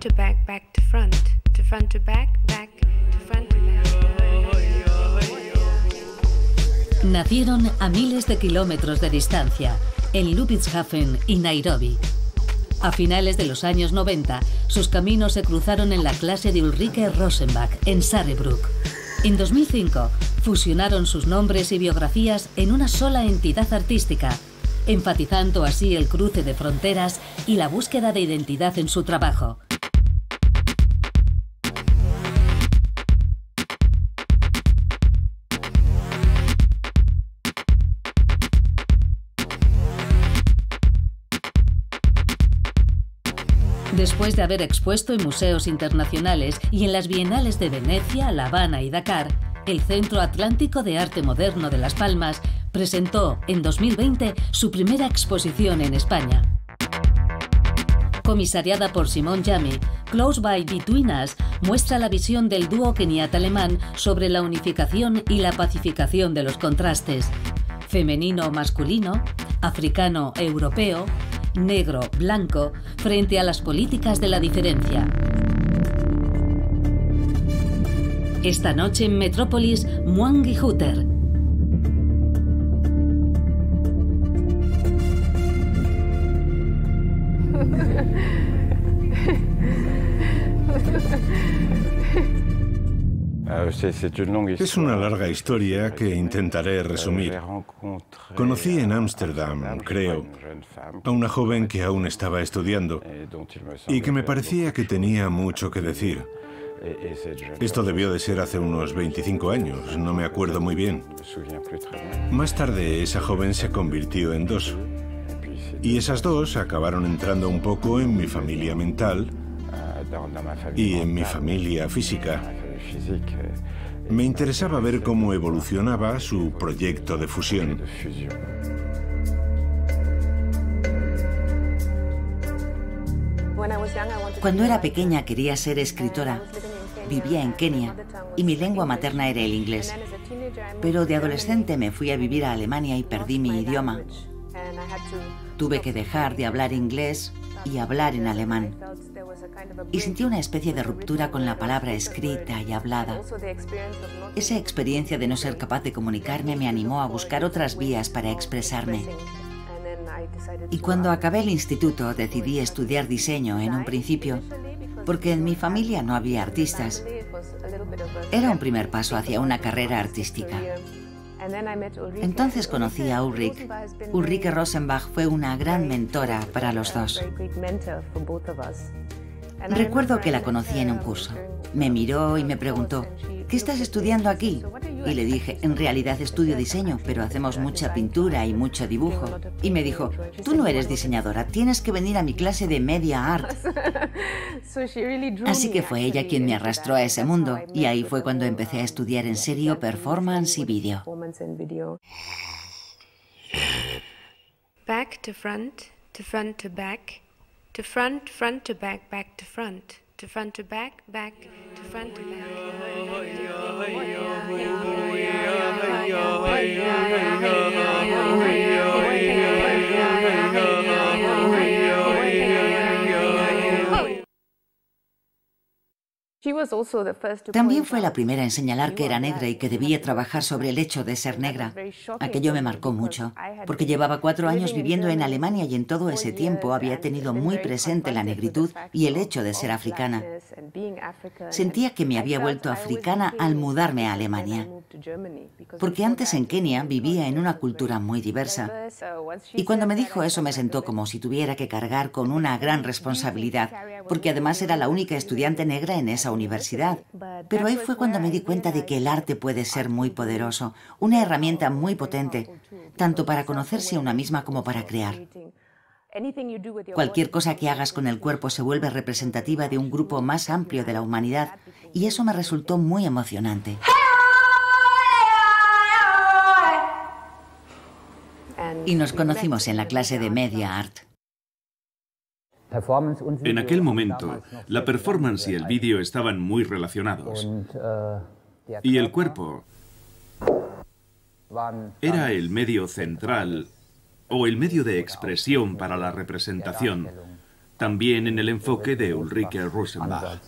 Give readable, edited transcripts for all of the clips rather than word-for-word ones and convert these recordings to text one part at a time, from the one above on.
to back, back to front to back, back to front to back. Nacieron a miles de kilómetros de distancia, en Ludwigshafen y Nairobi. A finales de los años 90, sus caminos se cruzaron en la clase de Ulrike Rosenbach, en Saarbrück. En 2005, fusionaron sus nombres y biografías en una sola entidad artística, enfatizando así el cruce de fronteras y la búsqueda de identidad en su trabajo. Después de haber expuesto en museos internacionales y en las bienales de Venecia, La Habana y Dakar, el Centro Atlántico de Arte Moderno de Las Palmas presentó en 2020 su primera exposición en España. Comisariada por Simone Jamy, Close by Between Us muestra la visión del dúo keniata-alemán sobre la unificación y la pacificación de los contrastes: femenino-masculino, africano-europeo, negro-blanco, frente a las políticas de la diferencia. Esta noche en Metrópolis, Mwangi Hutter. Es una larga historia que intentaré resumir. Conocí en Ámsterdam, creo, a una joven que aún estaba estudiando y que me parecía que tenía mucho que decir. Esto debió de ser hace unos 25 años, no me acuerdo muy bien. Más tarde, esa joven se convirtió en dos. Y esas dos acabaron entrando un poco en mi familia mental y en mi familia física. Me interesaba ver cómo evolucionaba su proyecto de fusión. Cuando era pequeña quería ser escritora. Vivía en Kenia y mi lengua materna era el inglés. Pero de adolescente me fui a vivir a Alemania y perdí mi idioma. Tuve que dejar de hablar inglés y hablar en alemán. Y sentí una especie de ruptura con la palabra escrita y hablada. Esa experiencia de no ser capaz de comunicarme me animó a buscar otras vías para expresarme. Y cuando acabé el instituto decidí estudiar diseño en un principio, porque en mi familia no había artistas. Era un primer paso hacia una carrera artística. Entonces conocí a Ulrike. Ulrike Rosenbach fue una gran mentora para los dos. Recuerdo que la conocí en un curso. Me miró y me preguntó, ¿qué estás estudiando aquí? Y le dije, en realidad estudio diseño, pero hacemos mucha pintura y mucho dibujo. Y me dijo, tú no eres diseñadora, tienes que venir a mi clase de Media Art. Así que fue ella quien me arrastró a ese mundo, y ahí fue cuando empecé a estudiar en serio performance y vídeo. Back to front to back, to front, front to back, back to front to back, back to front to back. También fue la primera en señalar que era negra y que debía trabajar sobre el hecho de ser negra. Aquello me marcó mucho, porque llevaba 4 años viviendo en Alemania y en todo ese tiempo había tenido muy presente la negritud y el hecho de ser africana. Sentía que me había vuelto africana al mudarme a Alemania, porque antes en Kenia vivía en una cultura muy diversa. Y cuando me dijo eso me sentó como si tuviera que cargar con una gran responsabilidad, porque además era la única estudiante negra en esa universidad. Pero ahí fue cuando me di cuenta de que el arte puede ser muy poderoso, una herramienta muy potente, tanto para conocerse a una misma como para crear. Cualquier cosa que hagas con el cuerpo se vuelve representativa de un grupo más amplio de la humanidad, y eso me resultó muy emocionante. Y nos conocimos en la clase de Media Art. En aquel momento, la performance y el vídeo estaban muy relacionados. Y el cuerpo era el medio central o el medio de expresión para la representación. también en el enfoque de Ulrike Rosenbach.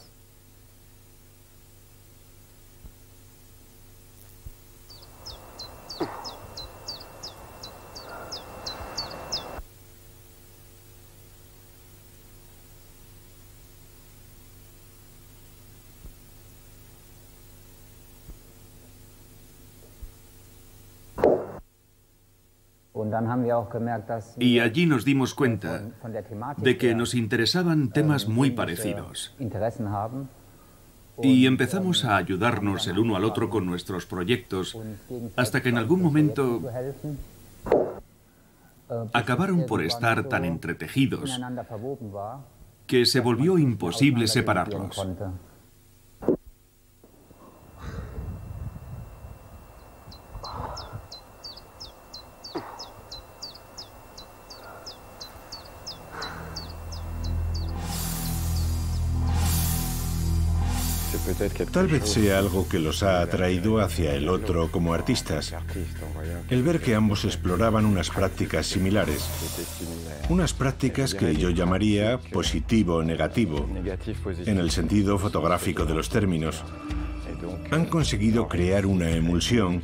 Y allí nos dimos cuenta de que nos interesaban temas muy parecidos. Y empezamos a ayudarnos el uno al otro con nuestros proyectos, hasta que en algún momento acabaron por estar tan entretejidos que se volvió imposible separarlos. Tal vez sea algo que los ha atraído hacia el otro como artistas. El ver que ambos exploraban unas prácticas similares. Unas prácticas que yo llamaría positivo-negativo, en el sentido fotográfico de los términos. Han conseguido crear una emulsión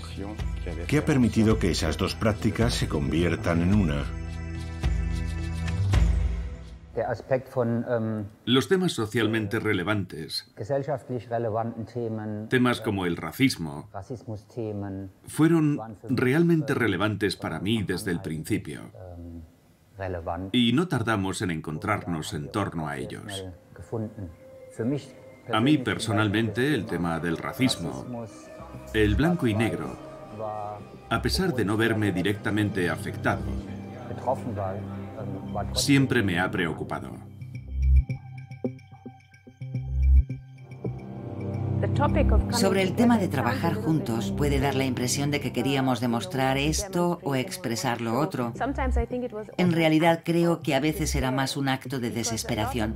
que ha permitido que esas dos prácticas se conviertan en una. Los temas socialmente relevantes, temas como el racismo, fueron realmente relevantes para mí desde el principio. Y no tardamos en encontrarnos en torno a ellos. A mí personalmente el tema del racismo, el blanco y negro, a pesar de no verme directamente afectado, siempre me ha preocupado. Sobre el tema de trabajar juntos, puede dar la impresión de que queríamos demostrar esto o expresar lo otro. En realidad creo que a veces era más un acto de desesperación.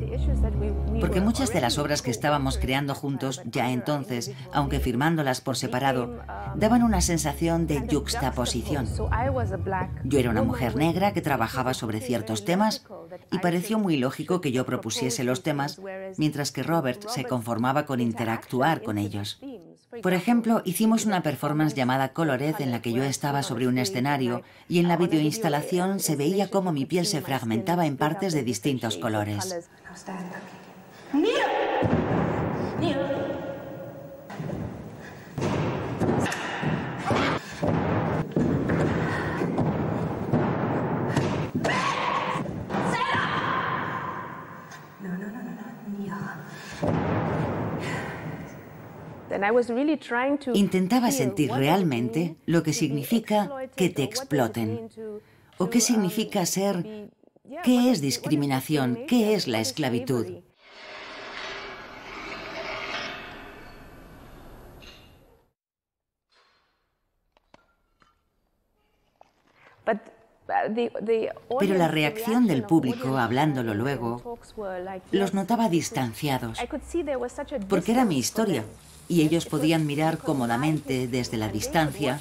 Porque muchas de las obras que estábamos creando juntos ya entonces, aunque firmándolas por separado, daban una sensación de yuxtaposición. Yo era una mujer negra que trabajaba sobre ciertos temas y pareció muy lógico que yo propusiese los temas, mientras que Robert se conformaba con interactuar con ellos. Por ejemplo, hicimos una performance llamada Colored en la que yo estaba sobre un escenario y en la videoinstalación se veía cómo mi piel se fragmentaba en partes de distintos colores. Intentaba sentir realmente lo que significa que te exploten, o qué significa ser, qué es discriminación, qué es la esclavitud. Pero la reacción del público, hablándolo luego, los notaba distanciados, porque era mi historia, y ellos podían mirar cómodamente desde la distancia,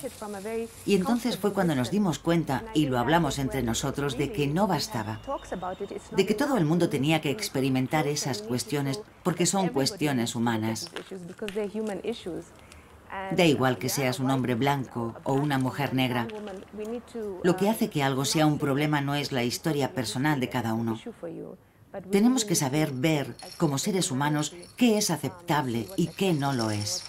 y entonces fue cuando nos dimos cuenta, y lo hablamos entre nosotros, de que no bastaba, de que todo el mundo tenía que experimentar esas cuestiones, porque son cuestiones humanas. Da igual que seas un hombre blanco o una mujer negra. Lo que hace que algo sea un problema no es la historia personal de cada uno. Tenemos que saber ver, como seres humanos, qué es aceptable y qué no lo es.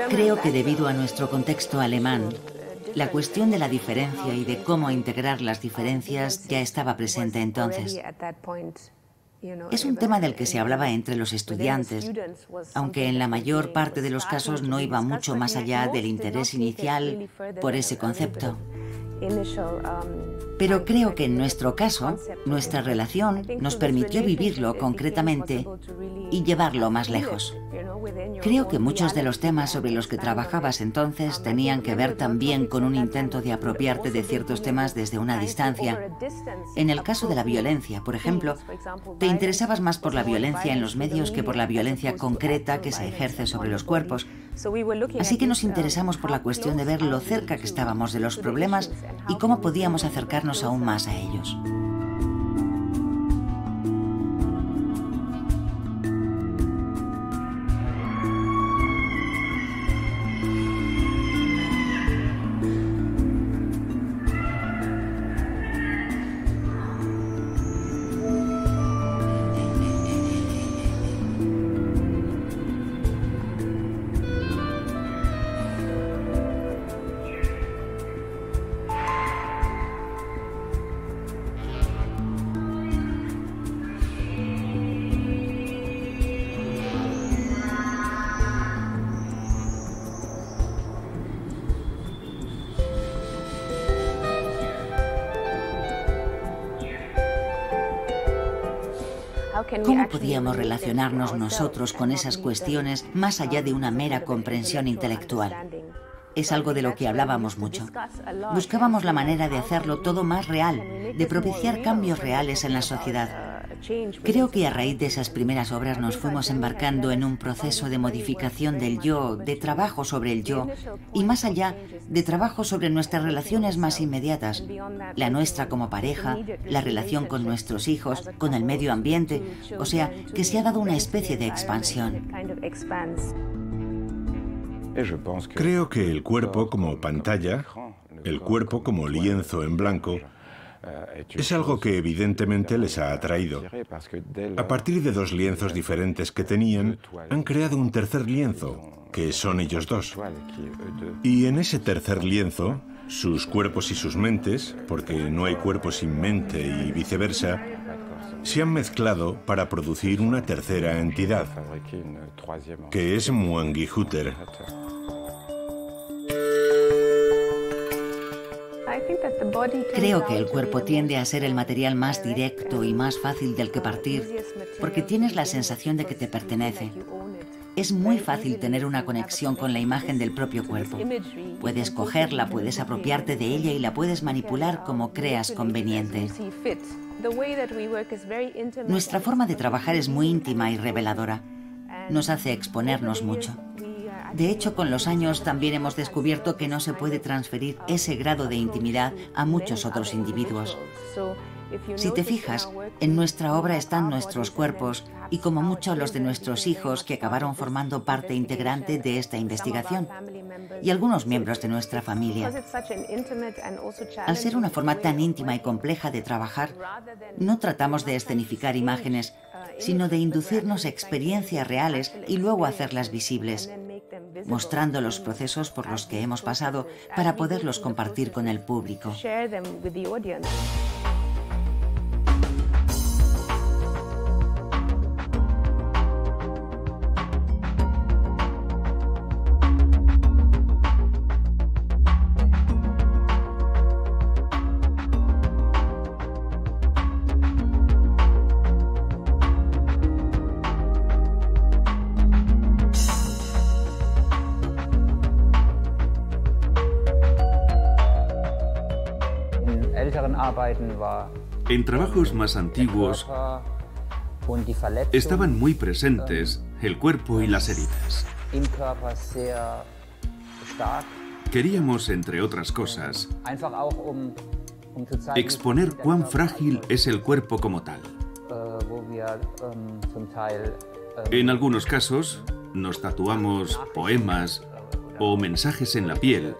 Creo que debido a nuestro contexto alemán, la cuestión de la diferencia y de cómo integrar las diferencias ya estaba presente entonces. Es un tema del que se hablaba entre los estudiantes, aunque en la mayor parte de los casos no iba mucho más allá del interés inicial por ese concepto. Pero creo que en nuestro caso, nuestra relación nos permitió vivirlo concretamente y llevarlo más lejos. Creo que muchos de los temas sobre los que trabajabas entonces tenían que ver también con un intento de apropiarte de ciertos temas desde una distancia. En el caso de la violencia, por ejemplo, te interesabas más por la violencia en los medios que por la violencia concreta que se ejerce sobre los cuerpos. Así que nos interesamos por la cuestión de ver lo cerca que estábamos de los problemas y cómo podíamos acercarnos aún más a ellos. ¿Cómo podíamos relacionarnos nosotros con esas cuestiones más allá de una mera comprensión intelectual? Es algo de lo que hablábamos mucho. Buscábamos la manera de hacerlo todo más real, de propiciar cambios reales en la sociedad. Creo que a raíz de esas primeras obras nos fuimos embarcando en un proceso de modificación del yo, de trabajo sobre el yo, y más allá, de trabajo sobre nuestras relaciones más inmediatas, la nuestra como pareja, la relación con nuestros hijos, con el medio ambiente, o sea, que se ha dado una especie de expansión. Creo que el cuerpo como pantalla, el cuerpo como lienzo en blanco, es algo que evidentemente les ha atraído. A partir de dos lienzos diferentes que tenían, han creado un tercer lienzo, que son ellos dos. Y en ese tercer lienzo, sus cuerpos y sus mentes, porque no hay cuerpo sin mente y viceversa, se han mezclado para producir una tercera entidad, que es Mwangi-Hutter. Creo que el cuerpo tiende a ser el material más directo y más fácil del que partir, porque tienes la sensación de que te pertenece. Es muy fácil tener una conexión con la imagen del propio cuerpo. Puedes cogerla, puedes apropiarte de ella y la puedes manipular como creas conveniente. Nuestra forma de trabajar es muy íntima y reveladora. Nos hace exponernos mucho. De hecho, con los años también hemos descubierto que no se puede transferir ese grado de intimidad a muchos otros individuos. Si te fijas, en nuestra obra están nuestros cuerpos y como mucho los de nuestros hijos que acabaron formando parte integrante de esta investigación y algunos miembros de nuestra familia. Al ser una forma tan íntima y compleja de trabajar, no tratamos de escenificar imágenes, sino de inducirnos experiencias reales y luego hacerlas visibles, mostrando los procesos por los que hemos pasado para poderlos compartir con el público. En trabajos más antiguos estaban muy presentes el cuerpo y las heridas. Queríamos, entre otras cosas, exponer cuán frágil es el cuerpo como tal. En algunos casos, nos tatuamos poemas o mensajes en la piel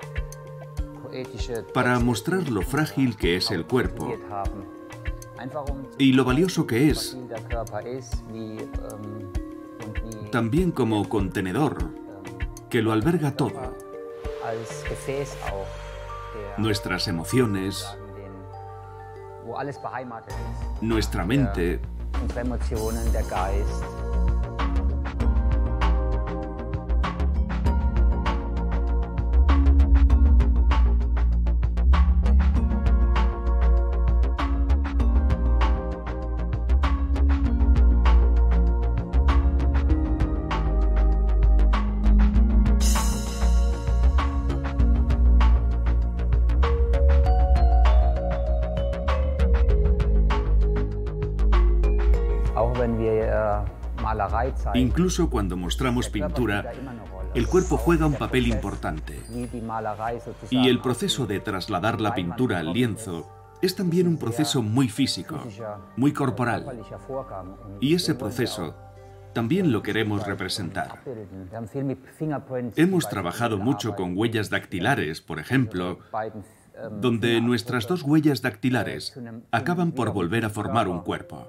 para mostrar lo frágil que es el cuerpo y lo valioso que es también como contenedor que lo alberga todo. Nuestras emociones, nuestra mente, incluso cuando mostramos pintura, el cuerpo juega un papel importante. Y el proceso de trasladar la pintura al lienzo es también un proceso muy físico, muy corporal. Y ese proceso también lo queremos representar. Hemos trabajado mucho con huellas dactilares, por ejemplo, donde nuestras dos huellas dactilares acaban por volver a formar un cuerpo.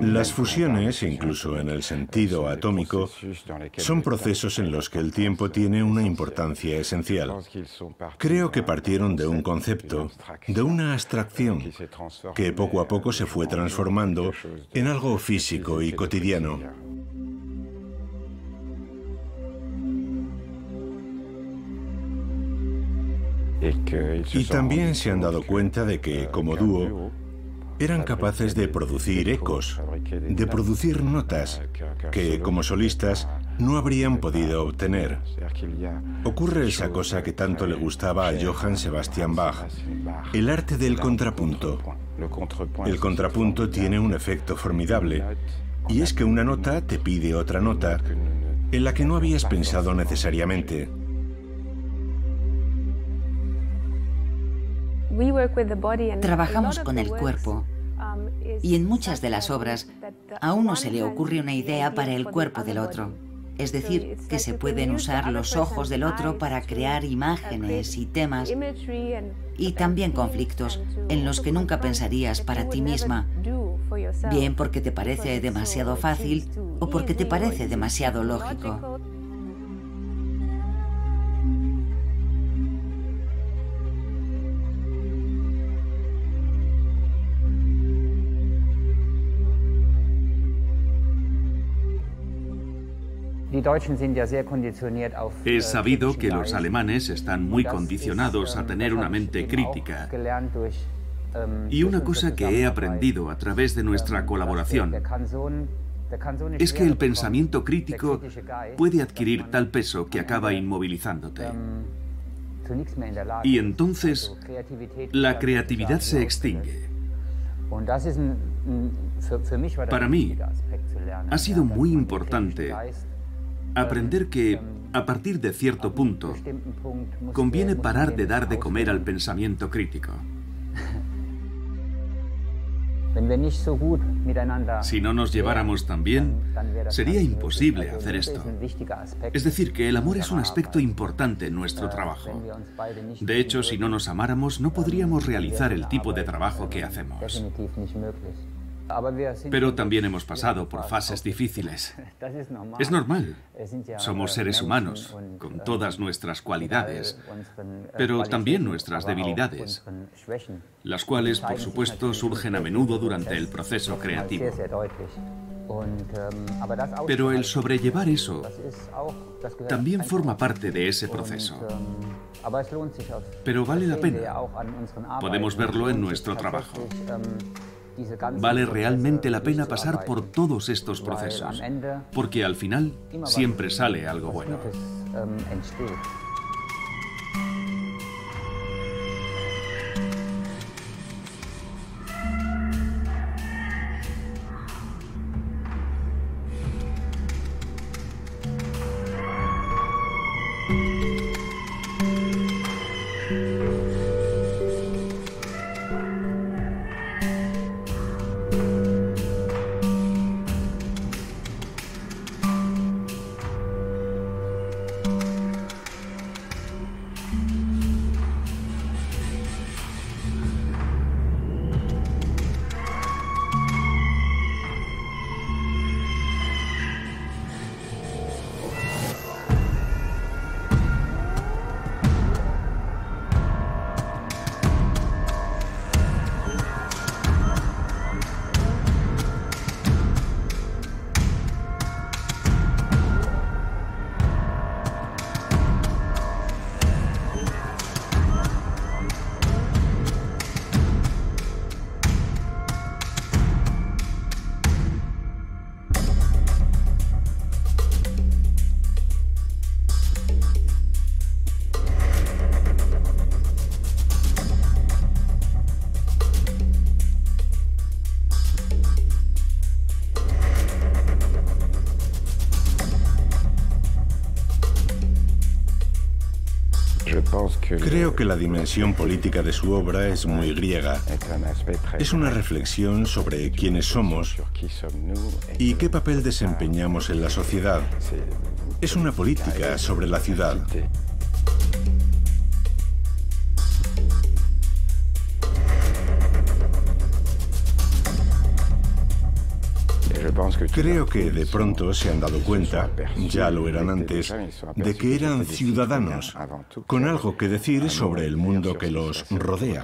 Las fusiones, incluso en el sentido atómico, son procesos en los que el tiempo tiene una importancia esencial. Creo que partieron de un concepto, de una abstracción, que poco a poco se fue transformando en algo físico y cotidiano. Y también se han dado cuenta de que, como dúo, eran capaces de producir ecos, de producir notas que, como solistas, no habrían podido obtener. Ocurre esa cosa que tanto le gustaba a Johann Sebastian Bach, el arte del contrapunto. El contrapunto tiene un efecto formidable, y es que una nota te pide otra nota en la que no habías pensado necesariamente. Trabajamos con el cuerpo y en muchas de las obras a uno se le ocurre una idea para el cuerpo del otro. Es decir, que se pueden usar los ojos del otro para crear imágenes y temas y también conflictos en los que nunca pensarías para ti misma, bien porque te parece demasiado fácil o porque te parece demasiado lógico. Es sabido que los alemanes están muy condicionados a tener una mente crítica. Y una cosa que he aprendido a través de nuestra colaboración es que el pensamiento crítico puede adquirir tal peso que acaba inmovilizándote. Y entonces la creatividad se extingue. Para mí ha sido muy importante aprender que, a partir de cierto punto, conviene parar de dar de comer al pensamiento crítico. Si no nos lleváramos tan bien, sería imposible hacer esto. Es decir, que el amor es un aspecto importante en nuestro trabajo. De hecho, si no nos amáramos, no podríamos realizar el tipo de trabajo que hacemos. Pero también hemos pasado por fases difíciles. Es normal. Somos seres humanos, con todas nuestras cualidades, pero también nuestras debilidades, las cuales, por supuesto, surgen a menudo durante el proceso creativo. Pero el sobrellevar eso también forma parte de ese proceso. Pero vale la pena. Podemos verlo en nuestro trabajo. Vale realmente la pena pasar por todos estos procesos, porque al final siempre sale algo bueno. que la dimensión política de su obra es muy griega. Es una reflexión sobre quiénes somos y qué papel desempeñamos en la sociedad. Es una política sobre la ciudad. Creo que de pronto se han dado cuenta, ya lo eran antes, de que eran ciudadanos, con algo que decir sobre el mundo que los rodea.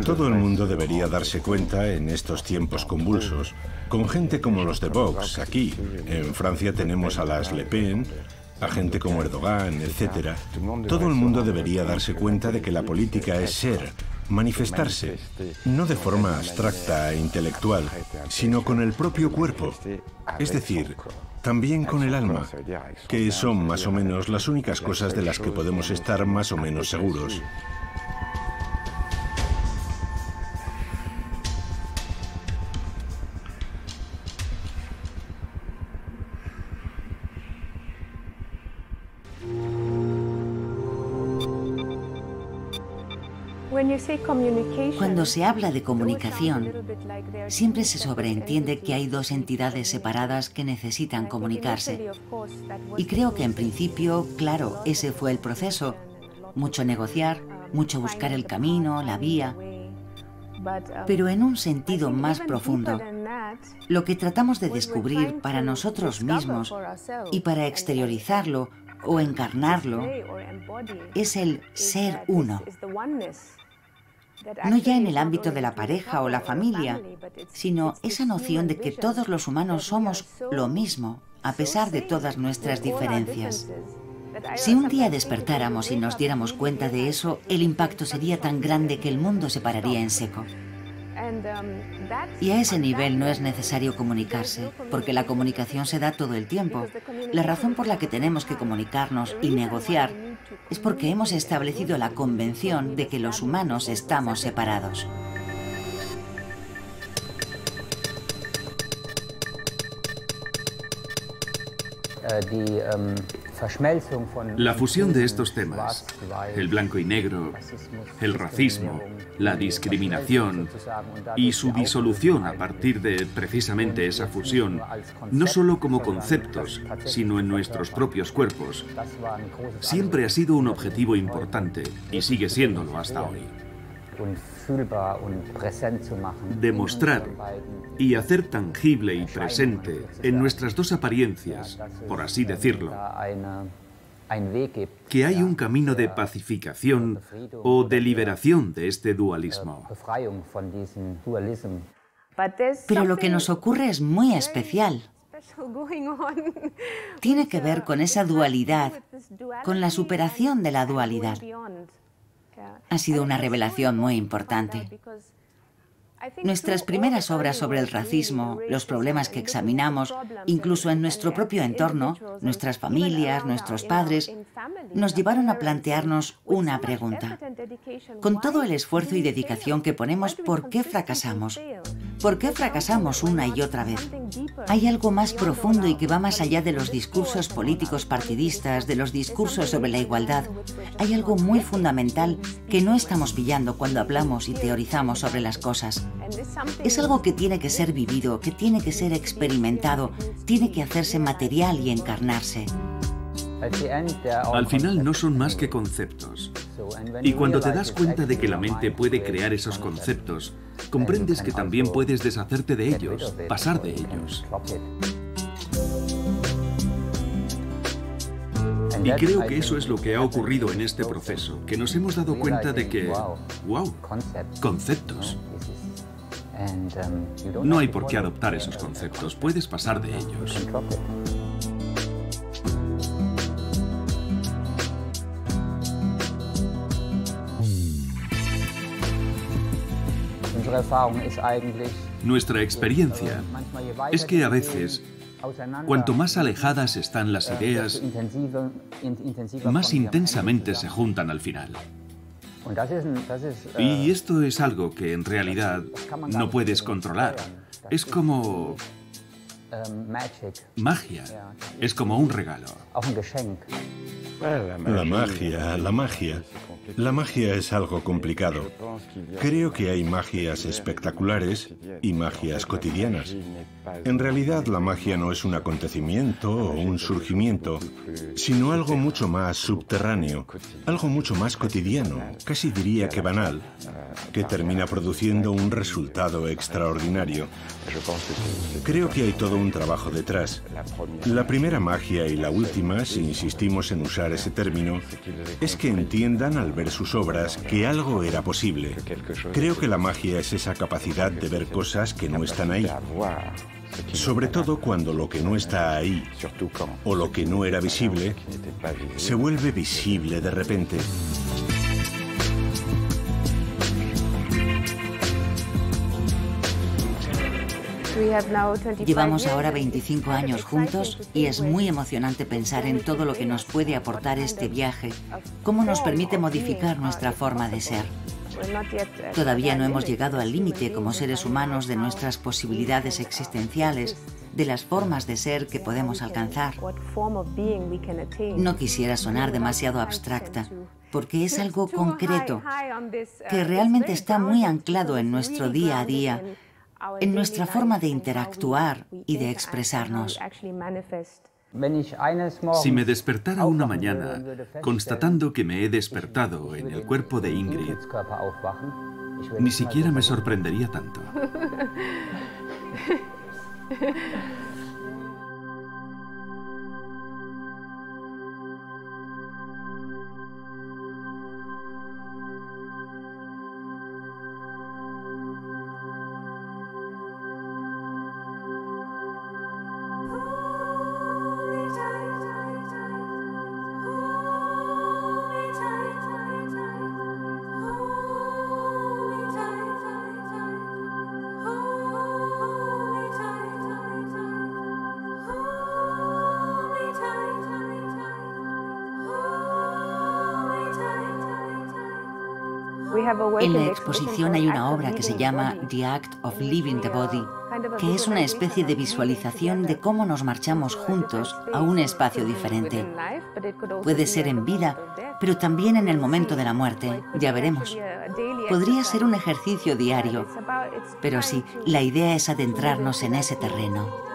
Todo el mundo debería darse cuenta en estos tiempos convulsos, con gente como los de Vox aquí. En Francia tenemos a las Le Pen, a gente como Erdogan, etc. Todo el mundo debería darse cuenta de que la política es ser, manifestarse, no de forma abstracta e intelectual, sino con el propio cuerpo, es decir, también con el alma, que son más o menos las únicas cosas de las que podemos estar más o menos seguros. Cuando se habla de comunicación, siempre se sobreentiende que hay dos entidades separadas que necesitan comunicarse. Y creo que en principio, claro, ese fue el proceso. Mucho negociar, mucho buscar el camino, la vía. Pero en un sentido más profundo, lo que tratamos de descubrir para nosotros mismos y para exteriorizarlo o encarnarlo es el ser uno. No ya en el ámbito de la pareja o la familia, sino esa noción de que todos los humanos somos lo mismo, a pesar de todas nuestras diferencias. Si un día despertáramos y nos diéramos cuenta de eso, el impacto sería tan grande que el mundo se pararía en seco. Y a ese nivel no es necesario comunicarse, porque la comunicación se da todo el tiempo. La razón por la que tenemos que comunicarnos y negociar es porque hemos establecido la convención de que los humanos estamos separados. La fusión de estos temas, el blanco y negro, el racismo, la discriminación y su disolución a partir de precisamente esa fusión, no solo como conceptos, sino en nuestros propios cuerpos, siempre ha sido un objetivo importante y sigue siéndolo hasta hoy. Demostrar y hacer tangible y presente en nuestras dos apariencias, por así decirlo, que hay un camino de pacificación o de liberación de este dualismo. Pero lo que nos ocurre es muy especial. Tiene que ver con esa dualidad, con la superación de la dualidad. Ha sido una revelación muy importante. Nuestras primeras obras sobre el racismo, los problemas que examinamos, incluso en nuestro propio entorno, nuestras familias, nuestros padres, nos llevaron a plantearnos una pregunta. Con todo el esfuerzo y dedicación que ponemos, ¿por qué fracasamos? ¿Por qué fracasamos una y otra vez? Hay algo más profundo y que va más allá de los discursos políticos partidistas, de los discursos sobre la igualdad. Hay algo muy fundamental que no estamos pillando cuando hablamos y teorizamos sobre las cosas. Es algo que tiene que ser vivido, que tiene que ser experimentado, tiene que hacerse material y encarnarse. Al final no son más que conceptos. Y cuando te das cuenta de que la mente puede crear esos conceptos, comprendes que también puedes deshacerte de ellos, pasar de ellos. Y creo que eso es lo que ha ocurrido en este proceso, que nos hemos dado cuenta de que, wow, conceptos. No hay por qué adoptar esos conceptos, puedes pasar de ellos. Nuestra experiencia es que a veces, cuanto más alejadas están las ideas, más intensamente se juntan al final. Y esto es algo que en realidad no puedes controlar. Es como magia. Es como un regalo. La magia. La magia es algo complicado. Creo que hay magias espectaculares y magias cotidianas. En realidad, la magia no es un acontecimiento o un surgimiento, sino algo mucho más subterráneo, algo mucho más cotidiano, casi diría que banal, que termina produciendo un resultado extraordinario. Creo que hay todo un trabajo detrás. La primera magia y la última, si insistimos en usar ese término, es que entiendan al ver sus obras que algo era posible. Creo que la magia es esa capacidad de ver cosas que no están ahí. Sobre todo cuando lo que no está ahí, o lo que no era visible, se vuelve visible de repente. Llevamos ahora 25 años juntos y es muy emocionante pensar en todo lo que nos puede aportar este viaje, cómo nos permite modificar nuestra forma de ser. Todavía no hemos llegado al límite como seres humanos de nuestras posibilidades existenciales, de las formas de ser que podemos alcanzar. No quisiera sonar demasiado abstracta, porque es algo concreto, que realmente está muy anclado en nuestro día a día, en nuestra forma de interactuar y de expresarnos. Si me despertara una mañana constatando que me he despertado en el cuerpo de Ingrid, ni siquiera me sorprendería tanto. En la exposición hay una obra que se llama The Act of Leaving the Body, que es una especie de visualización de cómo nos marchamos juntos a un espacio diferente. Puede ser en vida, pero también en el momento de la muerte, ya veremos. Podría ser un ejercicio diario, pero sí, la idea es adentrarnos en ese terreno.